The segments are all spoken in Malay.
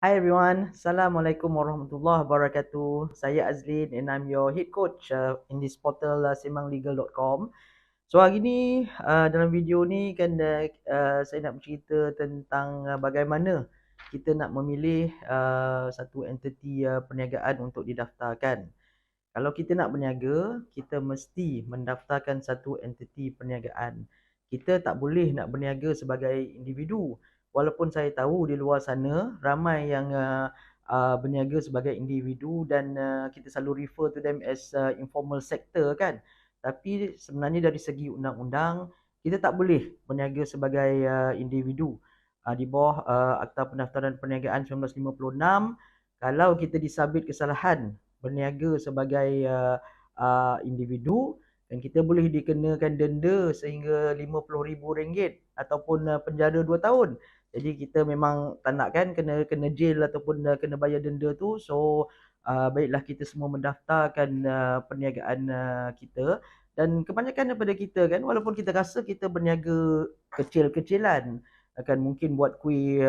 Hi everyone, Assalamualaikum warahmatullahi wabarakatuh. Saya Azlin and I'm your head coach in this portal semanglegal.com. So hari ni dalam video ni kan saya nak bercerita tentang bagaimana kita nak memilih satu entiti perniagaan untuk didaftarkan. Kalau kita nak berniaga, kita mesti mendaftarkan satu entiti perniagaan. Kita tak boleh nak berniaga sebagai individu. Walaupun saya tahu di luar sana ramai yang berniaga sebagai individu dan kita selalu refer to them as informal sector kan. Tapi sebenarnya dari segi undang-undang, kita tak boleh berniaga sebagai individu. Di bawah Akta Pendaftaran Perniagaan 1956, kalau kita disabit kesalahan berniaga sebagai individu, dan kita boleh dikenakan denda sehingga RM50,000 ataupun penjara 2 tahun. Jadi kita memang tak nak kan kena jail ataupun kena bayar denda tu. So baiklah kita semua mendaftarkan perniagaan kita. Dan kebanyakan daripada kita kan, walaupun kita rasa kita berniaga kecil-kecilan, akan mungkin buat kuih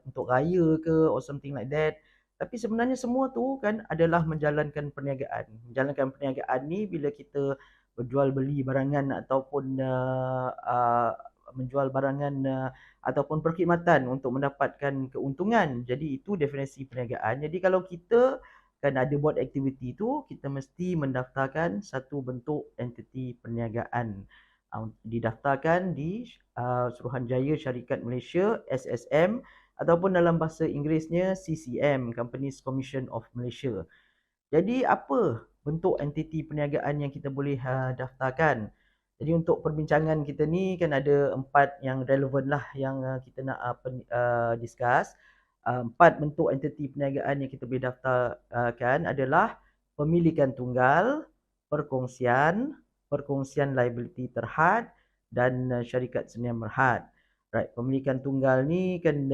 untuk raya ke or something like that, tapi sebenarnya semua tu kan adalah menjalankan perniagaan. Menjalankan perniagaan ni bila kita berjual beli barangan ataupun menjual barangan ataupun perkhidmatan untuk mendapatkan keuntungan. Jadi itu definisi perniagaan. Jadi kalau kita kan ada buat aktiviti tu, kita mesti mendaftarkan satu bentuk entiti perniagaan. Didaftarkan di Suruhanjaya Syarikat Malaysia SSM, ataupun dalam bahasa Inggerisnya CCM, Companies Commission of Malaysia. Jadi apa bentuk entiti perniagaan yang kita boleh daftarkan? Jadi untuk perbincangan kita ni kan ada 4 yang relevan lah yang kita nak discuss. 4 bentuk entiti perniagaan yang kita boleh daftarkan adalah pemilikan tunggal, perkongsian, perkongsian liability terhad dan syarikat senior merhad. Right, pemilikan tunggal ni kan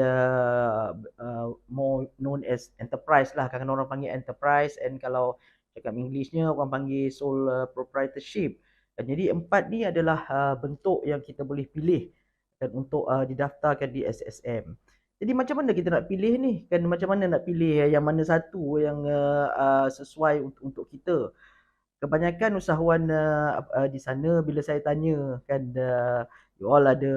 more known as enterprise lah. Kadang orang panggil enterprise, and kalau cakap Englishnya orang panggil sole proprietorship. Jadi 4 ni adalah bentuk yang kita boleh pilih dan untuk didaftarkan di SSM. Jadi macam mana kita nak pilih ni? Kan macam mana nak pilih yang mana satu yang sesuai untuk kita? Kebanyakan usahawan di sana bila saya tanya kan you all ada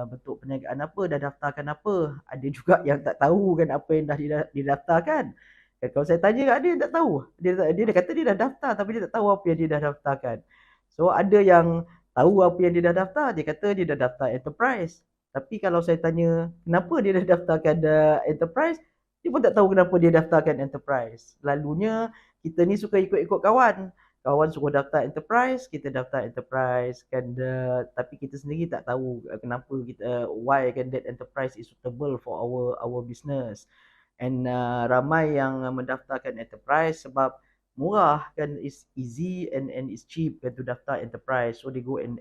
bentuk perniagaan apa, dah daftarkan apa, ada juga yang tak tahu kan apa yang dah didaftarkan. Kalau saya tanya kat dia tak tahu, dia kata dia dah daftar tapi dia tak tahu apa yang dia dah daftarkan. So ada yang tahu apa yang dia dah daftar, dia kata dia dah daftar enterprise. Tapi kalau saya tanya kenapa dia dah daftarkan enterprise, dia pun tak tahu kenapa dia daftarkan enterprise. Lalunya kita ni suka ikut-ikut kawan. Kawan suruh daftar enterprise, kita daftar enterprise kan, tapi kita sendiri tak tahu kenapa kita why kan that enterprise is suitable for our business. And ramai yang mendaftarkan enterprise sebab murah kan, is easy and is cheap kan to daftar enterprise, so they go and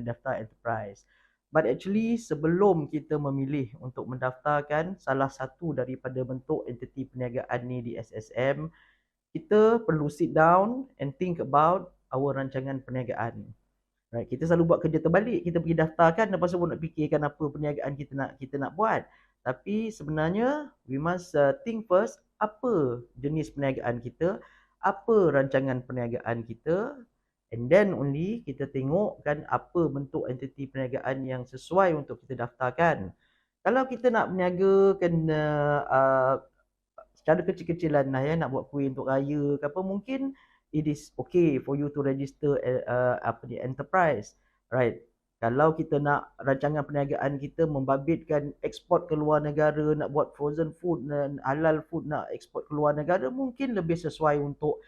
daftar enterprise. But actually sebelum kita memilih untuk mendaftarkan salah satu daripada bentuk entiti perniagaan ni di SSM, kita perlu sit down and think about our rancangan perniagaan. Right, kita selalu buat kerja terbalik. Kita pergi daftarkan, lepas tu nak fikirkan apa perniagaan kita nak buat. Tapi sebenarnya we must think first, apa jenis perniagaan kita, apa rancangan perniagaan kita, and then only kita tengok kan apa bentuk entiti perniagaan yang sesuai untuk kita daftarkan. Kalau kita nak berniaga kan secara kecil-kecilan lah ya, nak buat kuih untuk raya ke apa, mungkin it is okay for you to register enterprise, right? Kalau kita nak rancangan perniagaan kita membabitkan ekspor ke luar negara, nak buat frozen food dan halal food, nak ekspor ke luar negara, mungkin lebih sesuai untuk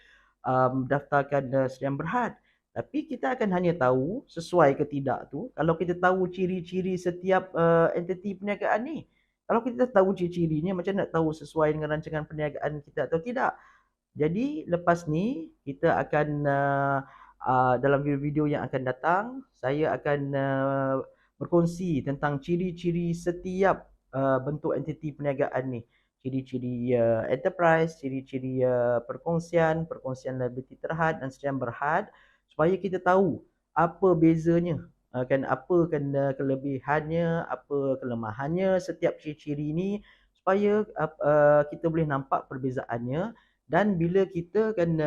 daftarkan Sdn Berhad. Tapi kita akan hanya tahu sesuai ke tidak tu kalau kita tahu ciri-ciri setiap entiti perniagaan ni. Kalau kita tahu ciri-cirinya, macam nak tahu sesuai dengan rancangan perniagaan kita atau tidak. Jadi lepas ni kita akan dalam video yang akan datang, saya akan berkongsi tentang ciri-ciri setiap bentuk entiti perniagaan ni. Ciri-ciri enterprise, ciri-ciri perkongsian liability terhad dan Sdn Berhad, supaya kita tahu apa bezanya kan apa kan kelebihannya, apa kelemahannya setiap ciri-ciri ini supaya kita boleh nampak perbezaannya, dan bila kita kan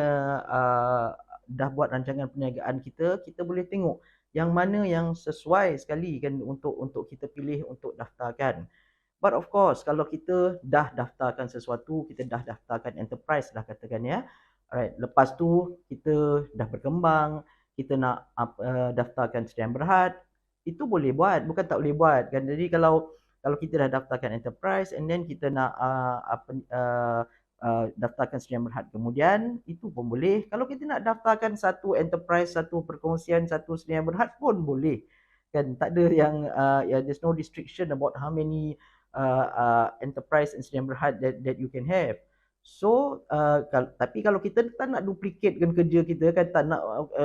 dah buat rancangan perniagaan kita, kita boleh tengok yang mana yang sesuai sekali kan untuk kita pilih untuk daftarkan. But of course, kalau kita dah daftarkan sesuatu, kita dah daftarkan enterprise lah katakan ya. Alright, lepas tu kita dah berkembang, kita nak daftarkan sekian berhad, itu boleh buat, bukan tak boleh buat kan. Jadi kalau kita dah daftarkan enterprise and then kita nak daftarkan sekian berhad kemudian, itu pun boleh. Kalau kita nak daftarkan satu enterprise, satu perkongsian, satu sekian berhad pun boleh. Kan tak ada yang there's no restriction about how many enterprise incident berhad that you can have. So tapi kalau kita tak nak duplicatekan kerja kita kan, tak nak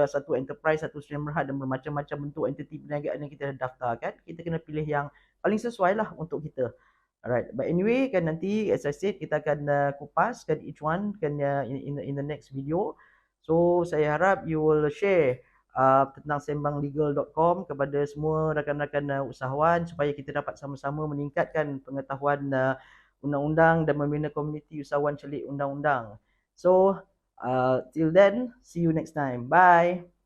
satu enterprise, satu incident berhad dan bermacam-macam bentuk entiti perniagaan yang kita daftarkan, kita kena pilih yang paling sesuai lah untuk kita. Alright, but anyway kan nanti as I said kita akan kupaskan each one kan in the next video. So saya harap you will share tentang sembanglegal.com kepada semua rakan-rakan usahawan supaya kita dapat sama-sama meningkatkan pengetahuan undang-undang dan membina komuniti usahawan celik undang-undang. So till then, see you next time. Bye.